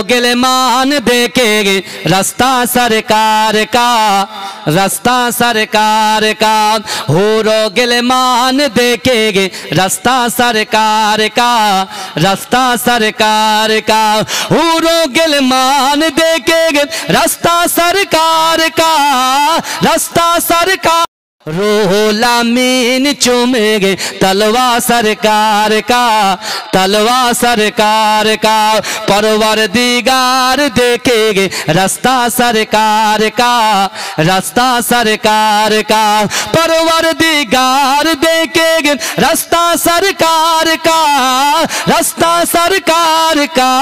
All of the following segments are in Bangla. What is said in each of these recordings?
गिलमान देखेंगे रास्ता सरकार का, रास्ता सरकार का। हूरो गिलमान देखेंगे रास्ता सरकार का, रास्ता सरकार का। हूरो गिलमान देखेंगे रास्ता सरकार का, रास्ता सरकार। रूहुल अमीन चूमेंगे तलवा सरकार का, तलवा सरकार का। परवरदिगार देखेंगे रास्ता सरकार का, रास्ता सरकार का। परवरदिगार देखेंगे रास्ता सरकार का, रास्ता सरकार का।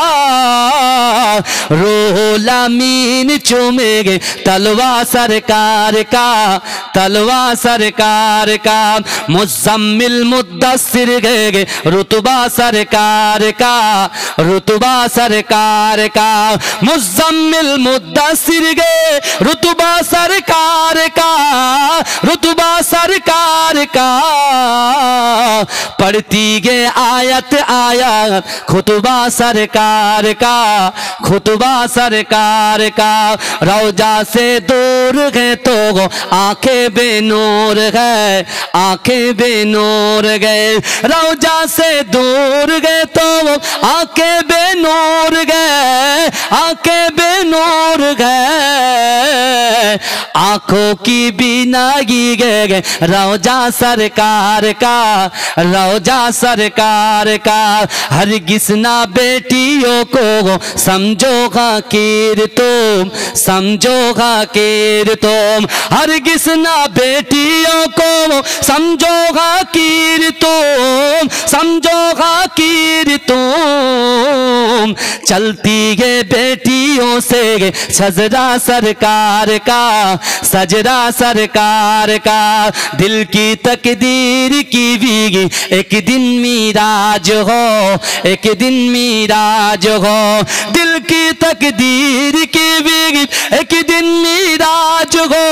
रूहुल अमीन चूमेंगे तलवा सरकार का, तलवा सरकार का। मुज़म्मिल मुद्दस्सिर गए रुतबा सरकार का, रुतबा सरकार का। मुज़म्मिल मुद्दस्सिर गए रुतबा सरकार का, रुतबा सरकार का। पढ़ती गे आयत आयत खुतबा सरकार का, खुतबा सरकार का। रौजा से दूर गए तो आंखें बेनूर है, आंखें बेनूर गए। रौजा से दूर गए तो आंखें बेनूर गए, आंखें बेनूर गए। आंखों की बीनागी गए रौजा सरकार का, रौजा सरकार का। हरगिज़ ना बेटियों को समझोगा कीर तुम, समझोगा कीर तुम। हरगिज़ ना बेटियों को समझोगा कीर तुम, समझोगा कीर तुम। चलती है बेटियों से सजदा सरकार का, सजदा सरकार का। दिल की तकदीर की भी एक दिन मीराज हो, एक दिन मीराज हो। दिल की तकदीर की भी एक दिन मीराज हो,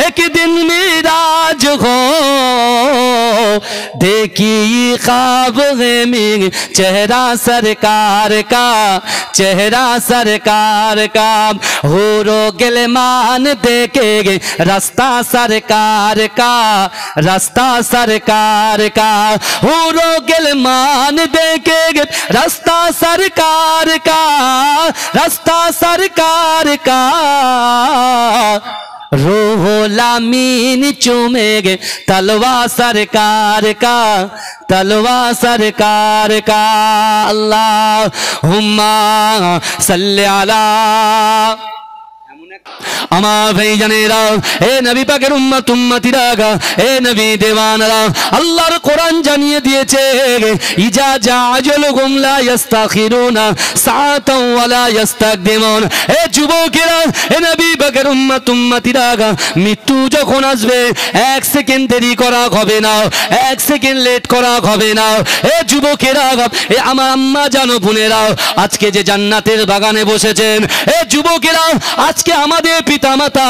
एक दिन मीराज हो। देखी ख्वाब है में चेहरा सरकार का, चेहरा सरकार का। हूरो गिलमान देखेंगे रास्ता सरकार का, रास्ता सरकार का। हूरो गिलमान देखेंगे रास्ता सरकार का, रास्ता सरकार का। रूहुल अमीन चूमेंगे तलवा सरकार का, तलवा सरकार का। अल्लाहुम्मा सल्ली अला আমার ভাইজানেরা, এ নবী পাকের উম্মত উম্মতিরা, এ নবী দেওয়ানরা, আল্লাহর কোরআন জানিয়ে দিয়েছে ইজা জাআজলুহুম লা ইস্তাখিরুনা সাআতাও ওয়ালা ইস্তাকদিমুন। এ যুবকেরা, এ নবী পাকের উম্মত উম্মতিরা, মৃত্যু যখন আসবে এক সেকেন্ড দেরি করা হবে না, এক সেকেন্ড লেট করা হবে না। এ যুবকেরা, এ আমার আম্মা জানো বোনেরা, আজকে যে জান্নাতের বাগানে বসেছেন, এ যুবকেরা, আজকে আমাদের পিতামাতা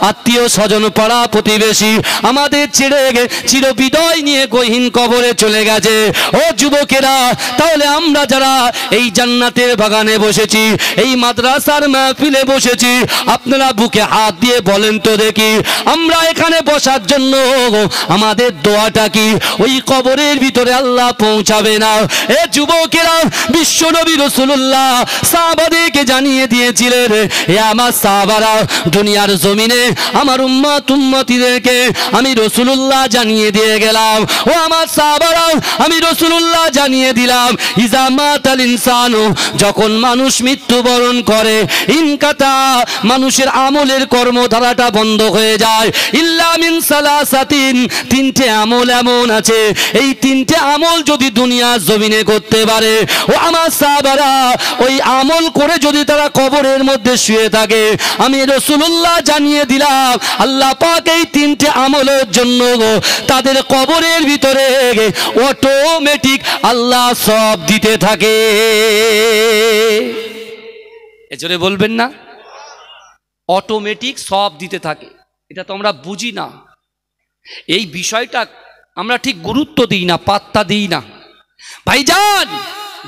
আত্মীয় স্বজন পাড়া প্রতিবেশী আমাদের ছেড়ে চির বিদায় নিয়ে গহীন কবরে চলে গেছে। ও যুবকেরা, তাহলে আমরা যারা এই জান্নাতের বাগানে বসেছি, এই মাদ্রাসার মাহফিলে বসেছি, আপনারা বুকে হাত দিয়ে বলেন তো দেখি, আমরা এখানে বসার জন্য আমাদের দোয়াটা কি ওই কবরের ভিতরে আল্লাহ পৌঁছাবে না? এ যুবকেরা, বিশ্বনবী রাসূলুল্লাহ সাহাবাদেরকে জানিয়ে দিয়েছিলেন, এ আমার সাহাবারা, দুনিয়ার জমিনে আমার উম্মত উম্মতিদেরকে আমি রাসূলুল্লাহ জানিয়ে দিয়ে গেলাম। ও আমার সাহাবারা, আমি রাসূলুল্লাহ জানিয়ে দিলাম, ইজা মাতাল ইনসানু, যখন মানুষ মৃত্যুবরণ করে, ইনকাতা, মানুষের আমলের কর্মধারাটা বন্ধ হয়ে যায়, ইল্লা মিন সালাসাতিন, তিনটে আমল এমন আছে, এই তিনটে আমল যদি দুনিয়ার জমিনে করতে পারে, ও আমার সাহাবারা, ওই আমল করে যদি তারা কবরের মধ্যে শুয়ে থাকে, আমি রাসূলুল্লাহ জানিয়ে দিলাম, আল্লাহ পাক এই তিনটে আমলের জন্য তাদের কবরের ভিতরে অটোমেটিক আল্লাহ সব দিতে থাকে। এজন্য বলবেন না, অটোমেটিক সব দিতে থাকে। এটা তো আমরা বুঝি না, এই বিষয়টা আমরা ঠিক গুরুত্ব দিই না, পাত্তা দিই না। ভাইজান,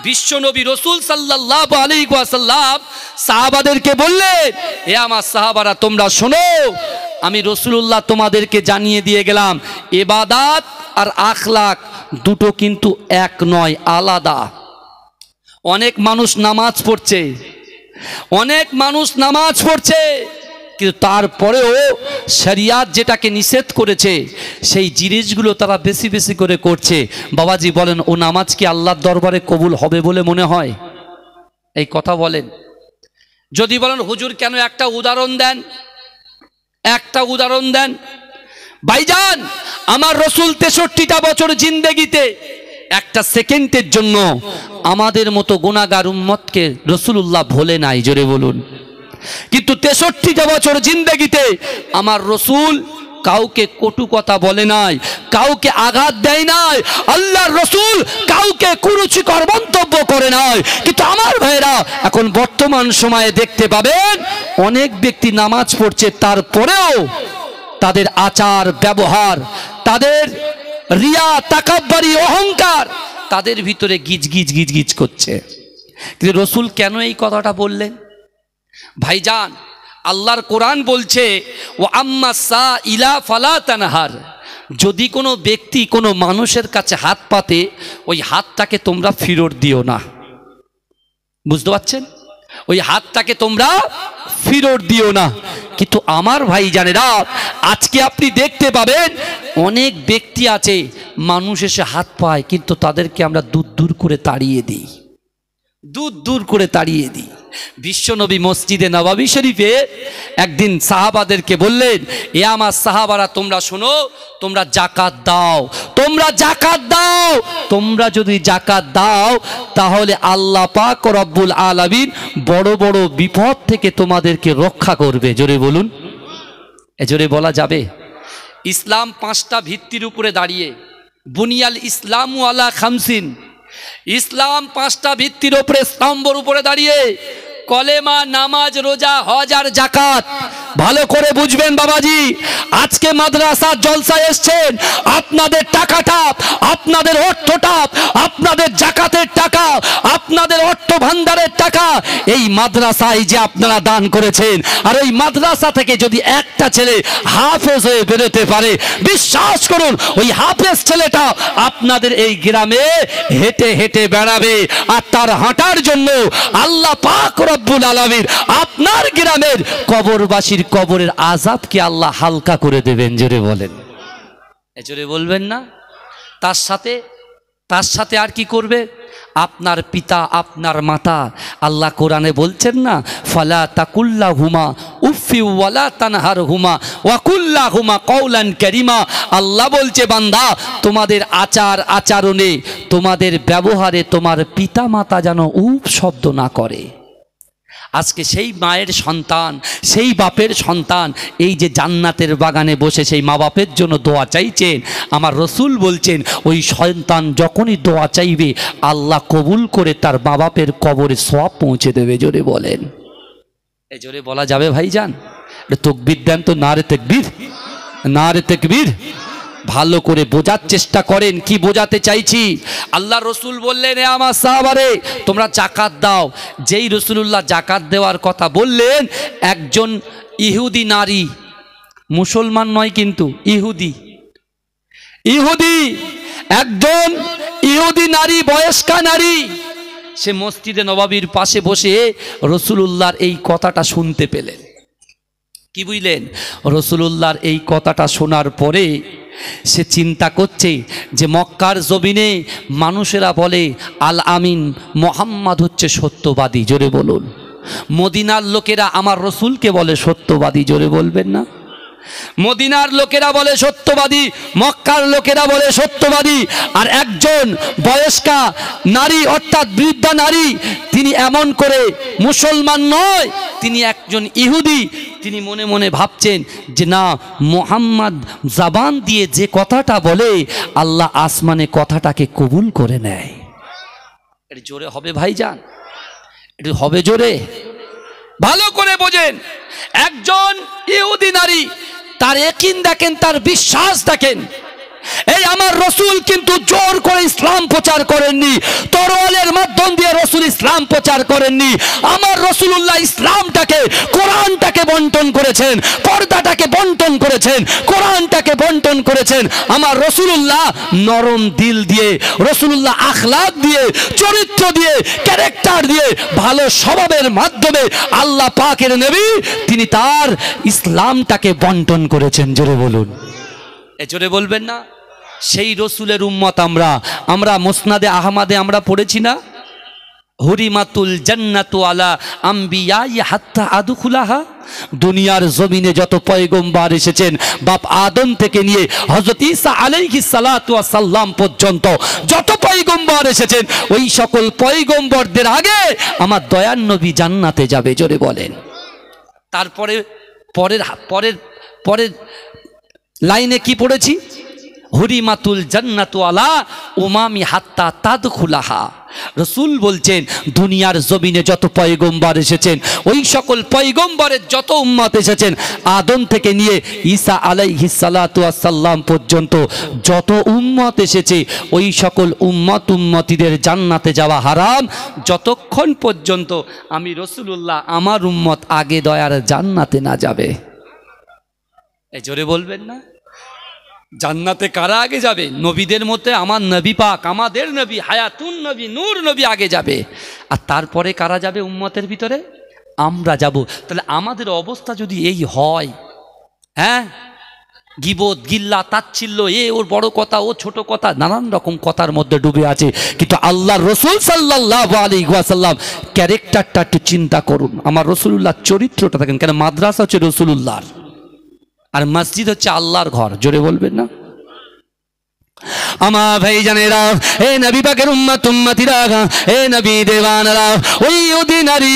বিশ্বনবী রাসূল সাল্লাল্লাহু আলাইহি ওয়াসাল্লাম সাহাবাদেরকে বললেন, হে আমার সাহাবারা তোমরা শোনো, আমি রাসূলুল্লাহ তোমাদেরকে জানিয়ে দিয়ে গেলাম ইবাদত আর আখলাক দুটো কিন্তু এক নয়, আলাদা। অনেক মানুষ নামাজ পড়ছে, অনেক মানুষ নামাজ পড়ছে, কিন্তু তারপরেও শরিয়াত যেটাকে নিষেধ করেছে সেই জিনিসগুলো তারা বেশি বেশি করে করছে। বাবাজি বলেন, ও নামাজ কি আল্লাহর দরবারে কবুল হবে বলে মনে হয়? এই কথা বলেন। যদি বলেন হুজুর কেন, একটা উদাহরণ দেন, একটা উদাহরণ দেন। ভাইজান, আমার রাসূল 63টা বছর জিন্দেগিতে একটা সেকেন্ডের জন্য আমাদের মতো গুনাহগার উম্মতকে রাসূলুল্লাহ ভোলে নাই, জোরে বলুন। কিন্তু 63টা বছর জিন্দেগিতে আমার রাসূল কাউকে কটু কথা বলে নাই, কাউকে আঘাত দেয় নাই, আল্লাহর রাসূল কাউকে কুরুচিকর মন্তব্য করে নাই। কিন্তু আমার ভাইরা এখন বর্তমান সময়ে দেখতে পাবেন অনেক ব্যক্তি নামাজ পড়ছে, তারপরেও তাদের আচার ব্যবহার, তাদের রিয়া তাকাব্বুরি অহংকার তাদের ভিতরে গিজ গিজ গিজ গিজ করছে। কিন্তু রাসূল কেন এই কথাটা বললেন? ভাইজান, আল্লাহর কোরআন বলছে, ও আম্মা সাইলা ফালা তানহার, যদি কোনো ব্যক্তি কোনো মানুষের কাছে হাত পাতে ওই হাতটাকে তোমরা ফিরত দিও না। বুঝতে পারছেন? ওই হাতটাকে তোমরা ফিরত দিও না। কিন্তু আমার ভাইজানেরা, আজকে আপনি দেখতে পাবেন অনেক ব্যক্তি আছে মানুষ এসে হাত পায় কিন্তু তাদেরকে আমরা দূর দূর করে তাড়িয়ে দিই, দূর দূর করে তাড়িয়ে দিই। বিশ্বনবী মসজিদে নববী শরীফে একদিন সাহাবাদেরকে বললেন, এ আমার সাহাবারা তোমরা শোনো, তোমরা যাকাত দাও, তোমরা যাকাত দাও, তোমরা যদি যাকাত দাও তাহলে আল্লাহ পাক রব্বুল আলামিন বড় বড় বিপদ থেকে তোমাদেরকে রক্ষা করবে। জোরে বলুন, জোরে বলা যাবে? ইসলাম 5টা ভিত্তির উপরে দাঁড়িয়ে, বুনিয়াল ইসলামু আলা খামসিন, ইসলাম 5টা ভিত্তির উপরে, স্তম্ভের উপরে দাঁড়িয়ে, কলেমা, নামাজ, রোজা, হজ আর যাকাত। ভালো করে বুঝবেন বাবাজি, আজকে মাদ্রাসা জলসা এসছেন, আপনাদের টাকাটা, আপনাদের অর্থটা, আপনাদের যাকাতের টাকা, আপনাদের অর্থ ভান্ডারের টাকা এই মাদ্রাসায় যে আপনারা দান করেছেন, আর ওই মাদ্রাসা থেকে যদি একটা ছেলে হাফেজ হয়ে বেরোতে পারে, বিশ্বাস করুন ওই হাফেজ ছেলেটা আপনাদের এই গ্রামে হেঁটে হেঁটে বেড়াবে, আর তার হাঁটার জন্য আল্লাহ পাক রব্বুল আলামিন আপনার গ্রামের কবরবাসীর কবরের আযাবকে আল্লাহ হালকা করে দেবেন। জোরে বলেন, জোরে বলবেন না? তার সাথে আর কি করবে? আপনার পিতা, আপনার মাতা, আল্লাহ কোরআনে বলছেন না, ফালা তাকুল্লাহুমা উফি ওয়ালা তানহারহুমা ওয়া কুল্লাহুমা কওলান কারীমা। আল্লাহ বলছে, বান্দা তোমাদের আচার আচরণে, তোমাদের ব্যবহারে তোমার পিতা মাতা যেন উফ শব্দ না করে। আজকে সেই মায়ের সন্তান, সেই বাপের সন্তান এই যে জান্নাতের বাগানে বসে সেই মা বাপের জন্য দোয়া চাইছেন, আমার রাসূল বলছেন ওই সন্তান যখনই দোয়া চাইবে আল্লাহ কবুল করে তার মা বাপের কবরে সওয়াব পৌঁছে দেবে। জোরে বলেন, এই জোরে বলা যাবে ভাইজান? তাকবীর দেন তো, নারে তাকবীর, নারে তাকবীর। ভালো করে বোঝার চেষ্টা করেন কি বোঝাতে চাইছি। আল্লাহ রসুল বললেন, এ আমার সাহাবারে তোমরা যাকাত দাও। যেই রাসূলুল্লাহ যাকাত দেওয়ার কথা বললেন, একজন ইহুদি নারী, মুসলমান নয় কিন্তু ইহুদি, একজন ইহুদি নারী, বয়স্কা নারী, সে মসজিদে নববীর পাশে বসে রাসূলুল্লাহর এই কথাটা শুনতে পেলেন। কি বুঝলেন? রাসূলুল্লাহর এই কথাটা শোনার পরে সে চিন্তা করছে যে মক্কার জমিনে মানুষেরা বলে আল আমিন, মোহাম্মদ হচ্ছে সত্যবাদী। জোরে বলুন। মদিনার লোকেরা আমার রসুলকে বলে সত্যবাদী। জোরে বলবেন না? মদিনার লোকেরা বলে সত্যবাদী, মক্কার লোকেরা বলে সত্যবাদী। আর একজন বয়স্কা নারী অর্থাৎ বৃদ্ধা নারী, তিনি এমন করে মুসলমান নয়, তিনি একজন ইহুদি। তিনি মনে মনে ভাবছেন যে না, মুহাম্মদ জবান দিয়ে যে কথাটা বলে আল্লাহ আসমানে কথাটাকে কবুল করে নেয়। এটা জোরে হবে ভাইজান, এটা হবে জোরে। ভালো করে বোঝেন, একজন ইহুদি নারী, তার ইয়াকিন দেখেন, তার বিশ্বাস দেখেন। এই আমার রসুল কিন্তু জোর করে ইসলাম প্রচার করেননি, তরোয়ালের মাধ্যম দিয়ে রসুল ইসলাম প্রচার করেননি। আমার রসুলুল্লাহ ইসলামটাকে, কোরআনটাকে বন্টন করেছেন, পর্দাটাকে বন্টন করেছেন, কোরআনটাকে বন্টন করেছেন। আমার রসুলুল্লাহ নরম দিল দিয়ে, রসুলুল্লাহ আখলাক দিয়ে, চরিত্র দিয়ে, ক্যারেক্টার দিয়ে, ভালো স্বভাবের মাধ্যমে আল্লাহ পাকের নবী তিনি তার ইসলামটাকে বন্টন করেছেন। জোরে বলুন, জোরে বলবেন না? সেই রসুলের উম্মত আমরা মুসনাদে আহমদে আমরা পড়েছি না, হুরিমাতুল জান্নাতু আলা আম্বিয়াই হাত্তা আদখুলাহা। দুনিয়ার জমিনে যত পয়গম্বর এসেছেন, বাপ আদম থেকে নিয়ে হযরত ঈসা আলাইহিস সালাতু ওয়াস সালাম পর্যন্ত যত পয়গম্বর এসেছেন, ওই সকল পয়গম্বরদের আগে আমার দয়ার নবী জান্নাতে যাবে। জোরে বলেন। তারপরে পরের পরের পরের লাইনে কি পড়েছি? হুরিমাতুল জান্নাতু আলা উমামি হাত্তা তাদখুলাহা। রসুল বলছেন দুনিয়ার জমিনে যত পয়গম্বর এসেছেন, ওই সকল পয়গম্বরের যত উম্মত এসেছেন, আদম থেকে নিয়ে ঈসা আলাইহিস সালাতু ওয়াস সালাম পর্যন্ত যত উম্মত এসেছে, ওই সকল উম্মতিদের জান্নাতে যাওয়া হারাম যতক্ষণ পর্যন্ত আমি রসুলুল্লাহ আমার উম্মত আগে দয়ার জান্নাতে না যাবে। এই জোরে বলবেন না? জান্নাতে কারা আগে যাবে? নবীদের মধ্যে আমার নবী পাক, আমাদের নবী, হায়াতুন নবী, নূর নবী আগে যাবে। আর তারপরে কারা যাবে উম্মতের ভিতরে? আমরা যাব। তাহলে আমাদের অবস্থা যদি এই হয়, হ্যাঁ, গিবত, গিল্লা, তাচ্ছিল্য, ওর বড় কথা, ও ছোট কথা, নানান রকম কথার মধ্যে ডুবে আছে। কিন্তু আল্লাহর রসুল সাল্লাল্লাহু আলাইহি ওয়াসাল্লাম ক্যারেক্টারটা একটু চিন্তা করুন। আমার রসুলুল্লাহ চরিত্রটা দেখেন। কেন? মাদ্রাসা হচ্ছে রসুলুল্লাহর, আর মসজিদ হচ্ছে আল্লাহর ঘর। জোরে বলবেন না? আমার ভাইজানেরা, এ নবী পাকের উম্মতিরা, এ নবী দেওয়ানরা, ওই ইহুদি নারী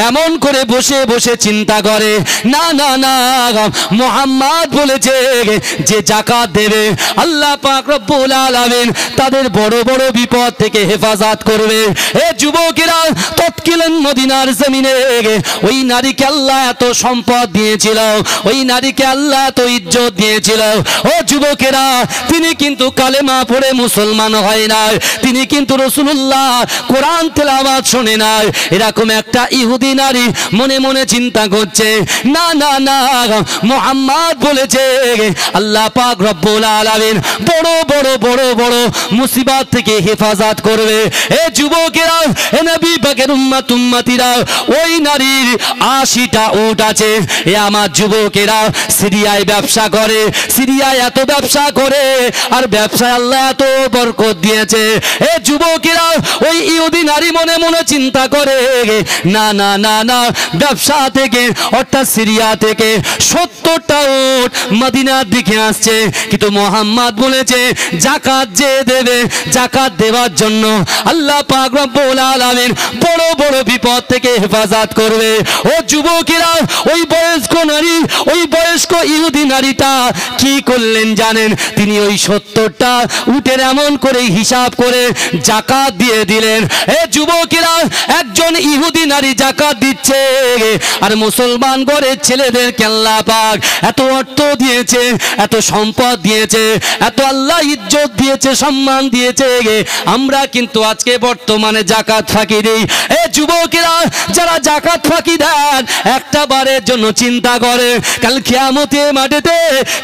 এমন করে বসে বসে চিন্তা করে, না না না, মুহাম্মদ বলেছে যে যাকাত দেবে আল্লাহ পাক রব্বুল আলামিন তাদের বড় বড় বিপদ থেকে হেফাজত করবে। এ যুবকেরা, তৎকালীন মদিনার জমিনে ওই নারীকে আল্লাহ এত সম্পদ দিয়েছিল, ওই নারীকে আল্লাহ এত ইজ্জত দিয়েছিল। ও যুবকেরা, তিনি কিন্তু কালেমা পড়ে মুসলমান হয় না, তিনি কিন্তু রাসূলুল্লাহ কোরআন তেলাওয়াত শুনে না। এরকম একটা ইহুদি নারী মনে মনে চিন্তা করছে, না না না, মুহাম্মদ বলেছে আল্লাহ পাক রব্বুল আলামিন বড় বড় বড় বড় মুসিবত থেকে হেফাজত করবে। এ যুবকেরা, এ নবী পাকের উম্মতিরা, ওই নারীর 80টা উট আছে। এ আমার যুবকেরা সিরিয়ায় ব্যবসা করে, সিরিয়ায় এত ব্যবসা করে, আর ব্যবসায় আল্লাহ এত বরকত দিয়েছে। এ যুবকেরা, ওই ইহুদি নারী মনে মনে চিন্তা করে, না না না না, ব্যবসা থেকে অর্থাৎ সিরিয়া থেকে 70টা উট মদিনার দিকে আসছে। কিন্তু মুহাম্মদ বলেছে যাকাত যে দেবে, যাকাত দেওয়ার জন্য আল্লাহ পাক রব্বুল আলামিন বড় বড় বিপদ থেকে হেফাজত করবে। ও যুবকেরা, ওই বয়স্ক নারী, ওই বয়স্ক ইহুদি নারীটা কি করলেন জানেন? তিনি ওই 70টা উটের এমন করে হিসাব করে যাকাত দিয়ে দিলেন। এ যুবকেরা, একজন ইহুদি নারী যাকাত দিচ্ছে, আর মুসলমান ঘরের ছেলেদেরকে আল্লাহ পাক এত অর্থ দিয়েছে, এত সম্পদ দিয়েছে, এত আল্লাহ ইজ্জত দিয়েছে, সম্মান দিয়েছে। আমরা কিন্তু আজকে বর্তমানে যাকাত ফাঁকি দিই। এ যুবকেরা, যারা যাকাত ফাঁকি দেন, একটা বারের জন্য চিন্তা করে কাল কিয়ামতের মাঠেতে,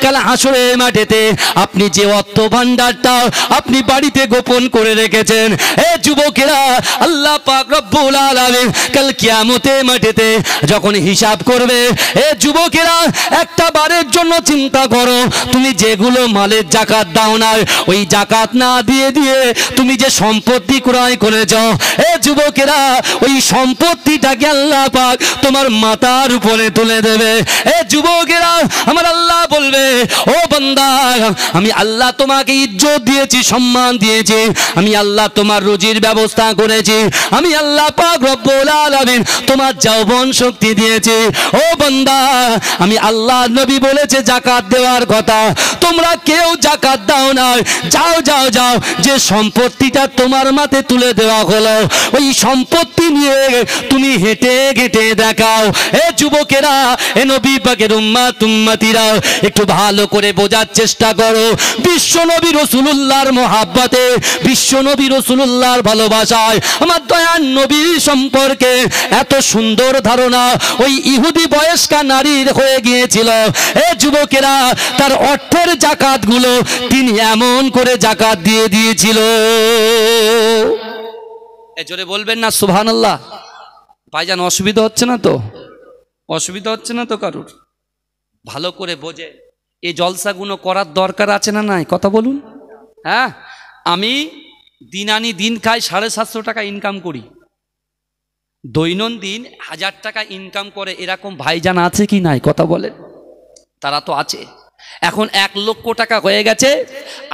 কাল হাসরের মাঠেতে আপনি যে অর্থ ভান্ডারটা আপনি বাড়িতে গোপন করে রেখেছেন, এ যুবকেরা, আল্লাহ পাক রব্বুল আলামিন কাল কিয়ামতের মাঠেতে যখন হিসাব করবে, এ যুবকেরা, একটা বারের জন্য চিন্তা করো, তুমি যেগুলো মালের যাকাত দাও না, ওই যাকাত না দিয়ে দিয়ে তুমি যে সম্পত্তি ক্রয় করেছ, এ যুবকেরা, ওই সম্পত্তিটাকে আল্লাহ পাক তোমার মাথার উপরে তুলে দেবে। এ যুবকেরা, আমার আল্লাহ বলবে, ও বান্দা, আমি আল্লাহ তোমাকে ইজ্জত দিয়েছি, সম্মান দিয়েছি, আমি আল্লাহ তোমার রুজির ব্যবস্থা করেছি, আমি আল্লাহ পাক রব্বুল আলামিন তোমার যৌবন শক্তি দিয়েছি। ও বান্দা, আমি আল্লাহ নবী বলেছে জাকাত দেওয়ার কথা, তোমরা কেউ জাকাত দাও না। যাও যাও যাও, যে সম্পত্তিটা তোমার মাথায় তুলে দেওয়া হলো ওই সম্পত্তি নিয়ে তুমি হেঁটে হেঁটে দেখাও। এ যুবকেরা, এ নবী পাকের উম্মত উম্মতিরা, একটু ভালো করে বোঝার চেষ্টা করো। বিশ্ব নবী রাসূলুল্লাহর মহাব্বতে, বিশ্ব নবী রাসূলুল্লাহর ভালোবাসায় আমার দয়ার নবী সম্পর্কে এত সুন্দর ধারণা ওই ইহুদি বয়স্কা নারীর হয়ে গিয়েছিল। এ যুবকেরা, তার অর্থের জাকাতগুলো তিনি এমন করে জাকাত দিয়ে দিয়েছিল। এ জোরে বলবেন না সুবহানাল্লাহ? ভাইজান, অসুবিধা হচ্ছে না তো? অসুবিধা হচ্ছে না তো কারুর? ভালো করে বোঝে এই জলসাগুলো করার দরকার আছে না নাই? কথা বলুন। হ্যাঁ, আমি দিন আনি দিন খাই, 750 টাকা ইনকাম করি, দৈনন্দিন 1000 টাকা ইনকাম করে এরকম ভাইজান আছে কি নাই? কথা বলেন। তারা তো আছে। এখন 1 লক্ষ টাকা হয়ে গেছে,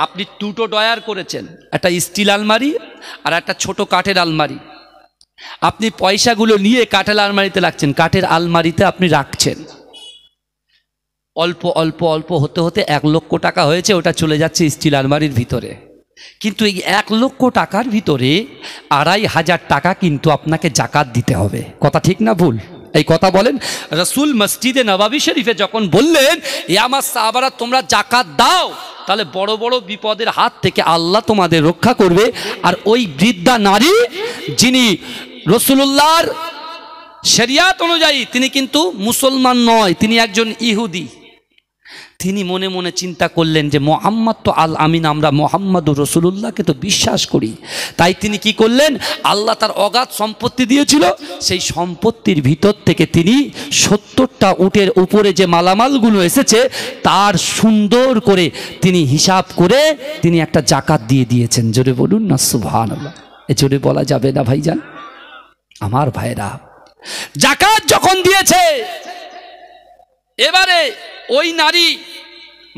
আপনি দুটো ডয়ার করেছেন, একটা স্টিল আলমারি আর একটা ছোট কাঠের আলমারি। আপনি পয়সাগুলো নিয়ে কাঠের আলমারিতে রাখছেন, কাঠের আলমারিতে আপনি রাখছেন। অল্প অল্প অল্প হতে হতে 1 লক্ষ টাকা হয়েছে, ওটা চলে যাচ্ছে স্টিল আলমারির ভিতরে। কিন্তু এই 1 লক্ষ টাকার ভিতরে 2500 টাকা কিন্তু আপনাকে জাকাত দিতে হবে। কথা ঠিক না ভুল? এই কথা বলেন। রাসূল মসজিদে নববী শরীফে যখন বললেন, এ আমার সাহাবারা তোমরা জাকাত দাও, তাহলে বড় বড় বিপদের হাত থেকে আল্লাহ তোমাদের রক্ষা করবে। আর ওই বৃদ্ধা নারী, যিনি রাসূলুল্লাহর শরিয়াত অনুযায়ী, তিনি কিন্তু মুসলমান নয়, তিনি একজন ইহুদি। তিনি মনে মনে চিন্তা করলেন যে মুহাম্মদ তো আল আমিন, আমরা মুহাম্মদুর রাসূলুল্লাহকে তো বিশ্বাস করি। তাই তিনি কি করলেন, আল্লাহ তার অগাধ সম্পত্তি দিয়েছিল, সেই সম্পত্তির ভিতর থেকে তিনি 70টা উটের উপরে যে মালামালগুলো এসেছে তার সুন্দর করে তিনি হিসাব করে তিনি একটা জাকাত দিয়ে দিয়েছেন। জোরে বলুন না সুবহানাল্লাহ। এ জোরে বলা যাবে না ভাইজান? আমার ভাইরা, জাকাত যখন দিয়েছে, এবারে ওই নারী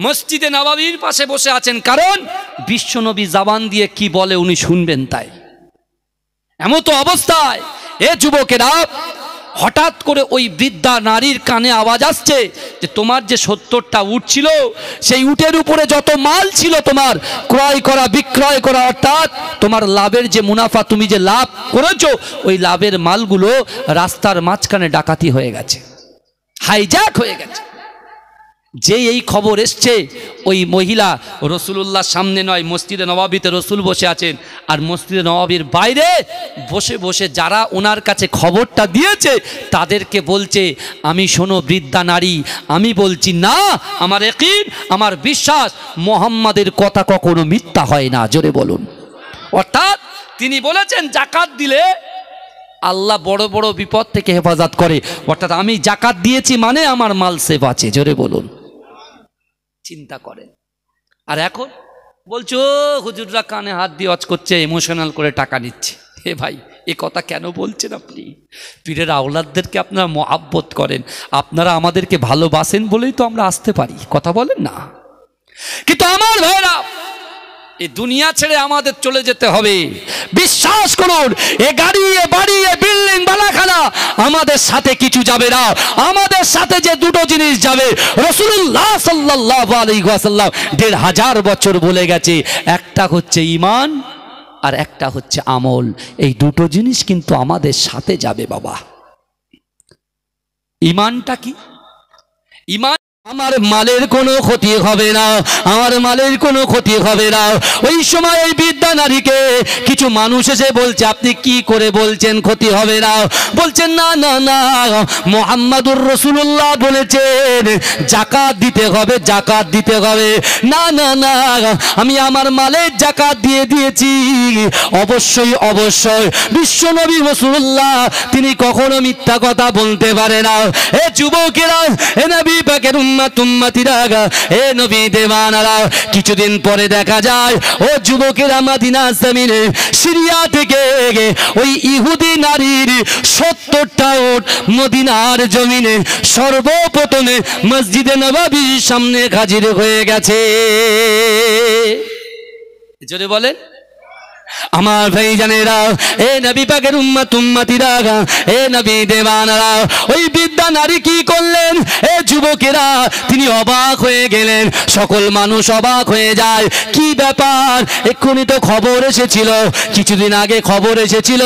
মসজিদে নববীর পাশে বসে আছেন, কারণ বিশ্বনবী জবান দিয়ে কি বলে উনি শুনবেন। তাই এমন তো অবস্থায় এ যুবকেরা, হঠাৎ করে ওই বৃদ্ধা নারীর কানে আওয়াজ আসছে যে তোমার যে 70টা উট ছিল, সেই উটের উপরে যত মাল ছিল তোমার ক্রয় করা বিক্রয় করা, অর্থাৎ তোমার লাভের যে মুনাফা, তুমি যে লাভ করেছো, ওই লাভের মালগুলো রাস্তার মাঝখানে ডাকাতি হয়ে গেছে, হাইজ্যাক হয়ে গেছে। যে এই খবর এসছে, ওই মহিলা রাসূলুল্লাহর সামনে নয়, মসজিদে নববীতে রাসূল বসে আছেন, আর মসজিদে নববীর বাইরে বসে বসে যারা ওনার কাছে খবরটা দিয়েছে তাদেরকে বলছে, আমি শোনো বৃদ্ধা নারী, আমি বলছি না, আমার ইয়াকিন, আমার বিশ্বাস, মুহাম্মাদের কথা কখনো মিথ্যা হয় না। জোরে বলুন। অর্থাৎ তিনি বলেছেন জাকাত দিলে আল্লাহ বড় বড় বিপদ থেকে হেফাজত করে। অর্থাৎ আমি জাকাত দিয়েছি মানে আমার মাল সেফ আছে। জোরে বলুন। চিন্তা করেন। আর এখন বলছো হুজুররা কানে হাত দিয়ে ওয়াজ করছে, ইমোশনাল করে টাকা নিচ্ছে। হে ভাই, এ কথা কেন বলছেন আপনি? পীরের আওলাদদেরকে আপনারা মহাব্বত করেন, আপনারা আমাদেরকে ভালোবাসেন বলেই তো আমরা আসতে পারি। কথা বলেন না? কিন্তু আমার ভাইরা, এই দুনিয়া ছেড়ে আমাদের চলে যেতে হবে। বিশ্বাস করুন, এ গাড়ি, এ বাড়ি, এ বিল্ডিং, বালাখানা আমাদের সাথে কিছু যাবে না। আমাদের সাথে যে দুটো জিনিস যাবে, রাসূলুল্লাহ সাল্লাল্লাহু আলাইহি ওয়াসাল্লাম 1500 বছর বলে গেছে, একটা হচ্ছে ঈমান আর একটা হচ্ছে আমল। এই দুটো জিনিস কিন্তু আমাদের সাথে যাবে বাবা। ঈমানটা কি? ঈমান, আমার মালের কোনো ক্ষতি হবে না, আমার মালের কোনো ক্ষতি হবে না। ওই সময় এই বৃদ্ধা নারীকে কিছু মানুষ এসে বলছে, আপনি কি করে বলছেন ক্ষতি হবে না? বলছেন না না না, মুহাম্মাদুর রাসূলুল্লাহ বলেছেন জাকাত দিতে হবে, জাকাত দিতে হবে। না না না, আমি আমার মালের জাকাত দিয়ে দিয়েছি। অবশ্যই অবশ্যই বিশ্বনবী রাসূলুল্লাহ তিনি কখনো মিথ্যা কথা বলতে পারে না। এ যুবকেরা, এ নবী পাকের উম্মতিরা, এ নবী দেওয়ানারা, কিছুদিন পরে দেখা যায় ও যুবকেরা মদিনা জমিনে সিরিয়া থেকে ওই ইহুদি নারীর 70টা উট মদিনার জমিনে সর্বপ্রথমে মসজিদে নববীর সামনে হাজির হয়ে গেছে। জোরে বলেন। আমার ভাইজানেরা, এ নবী পাকের উম্মত উম্মতিরা, এ নবী দেওয়ানারা, ওই বৃদ্ধা নারী কি করলেন? এ যুবকেরা, তিনি অবাক হয়ে গেলেন। সকল মানুষ অবাক হয়ে যায়, কি ব্যাপার? এক্ষুনি তো খবর এসেছিল, কিছুদিন আগে খবর এসেছিল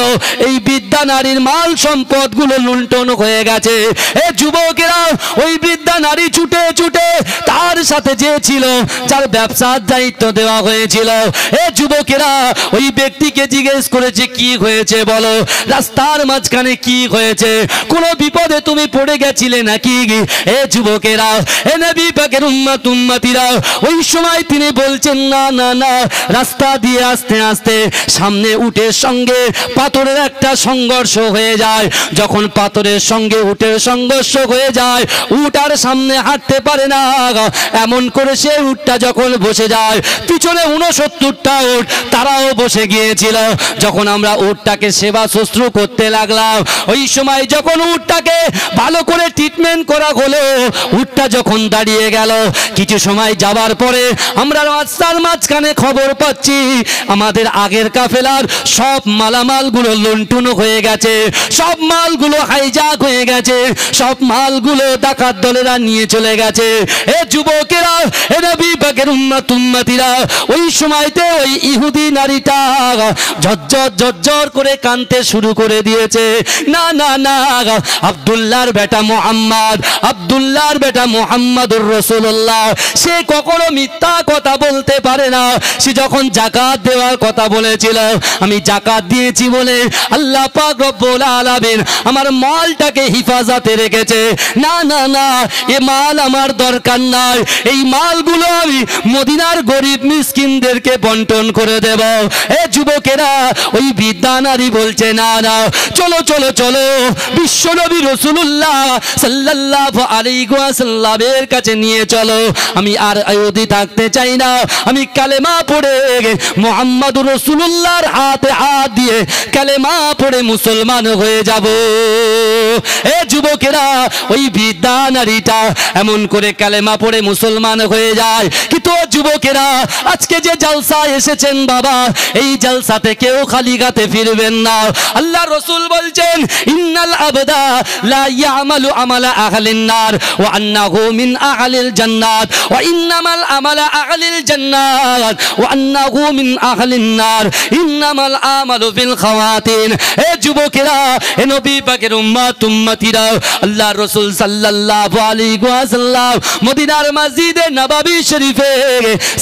এই বৃদ্ধা নারীর মাল সম্পদগুলো লুণ্ঠন হয়ে গেছে। এ যুবকেরা, ওই বৃদ্ধা নারী ছুটে ছুটে তার সাথে যে ছিল, যার ব্যবসার দায়িত্ব দেওয়া হয়েছিল, এ যুবকেরা ওই ব্যক্তিকে জিজ্ঞেস করেছে, কি হয়েছে বলো, রাস্তার মাঝখানে কি হয়েছে, কোন বিপদে তুমি পড়ে গেছিলে নাকি? এ যুবকেরা, এ নবী পাকের উম্মত উম্মতিরা, ওই সময় তিনি বলছেন, না না না, রাস্তা দিয়ে আস্তে আস্তে সামনে উটের সঙ্গে পাথরের একটা সংঘর্ষ হয়ে যায়। যখন পাথরের সঙ্গে উটের সংঘর্ষ হয়ে যায়, উট আর সামনে হাঁটতে পারে না। এমন করে সে উটটা যখন বসে যায়, পিছনে 69টা উট তারাও বসে গিয়েছিল। যখন আমরা উটটাকে সেবা শুশ্রূষা করতে লাগলাম, ওই সময় যখন উটটাকে ভালো করে ট্রিটমেন্ট করা হলো, উটটা যখন দাঁড়িয়ে গেল, কিছু সময় যাবার পরে আমরা রাস্তার মাঝখানে খবর পাচ্ছি আমাদের আগের কাফেলার সব মালামালগুলো লুণ্ঠন হয়ে গেছে, সব মালগুলো হাইজাক হয়ে গেছে, সব মালগুলো ডাকাত দলেরা নিয়ে চলে গেছে। এ যুবকেরা, এ নবী পাকের উম্মত উম্মতিরা, ওই সময়তে ওই ইহুদি নারীটা ঝরঝর ঝরঝর করে কাঁদতে শুরু করে দিয়েছে। না না না, আব্দুল্লাহর বেটা মুহাম্মদ, আব্দুল্লাহর বেটা মুহাম্মদুর রাসূলুল্লাহ, সে কখনো মিথ্যা কথা বলতে পারে না। সে যখন যাকাত দেওয়ার কথা বলেছিল, আমি যাকাত দিয়েছি বলে আল্লাহ পাক রব্বুল আলামিন আমার মালটাকে হিফাজতে রেখেছে। না না না, এ মাল আমার দরকার নাই, এই মালগুলো আমি মদিনার গরিব মিসকিনদেরকে বন্টন করে দেব। এ যুবকেরা, ওই বৃদ্ধা নারী বলছে, না না, চলো চলো চলো, বিশ্বনবী রাসূলুল্লাহ সাল্লাল্লাহু আলাইহি ওয়াসাল্লামের কাছে নিয়ে চলো, আমি আর অযোধ্যা থাকতে চাই না, আমি কালেমা পড়ে মুহাম্মদুর রাসূলুল্লাহর হাতে হাত দিয়ে কালেমা পড়ে মুসলমান হয়ে যাব। এ যুবকেরা, ওই বৃদ্ধা নারীটা এমন করে কালেমা পড়ে মুসলমান হয়ে যায়। কিন্তু যুবকেরা, আজকে যে জালসা এসেছেন বাবা, এই জালসাতে কেউ খালি গাতে ফিরবেন না। আল্লাহ রাসূল বলছেন, ইন্নাল আবদা লা ইয়ামালু আমালা আহলিন নার ওয়া আন্নাহু মিন আহলিল জান্নাত ওয়া ইন্নামাল আমালা আহলিল জান্নাত ওয়া আন্নাহু মিন আহলিন নার ইন্নামাল আমালু বিল খাওয়াতিন। এ যুবকেরা, এ নবী পাকের উম্মত উম্মতিরা, আল্লাহ রাসূল সাল্লাল্লাহু আলাইহি ওয়াসাল্লাম মদিনার মসজিদে নববী শরীফে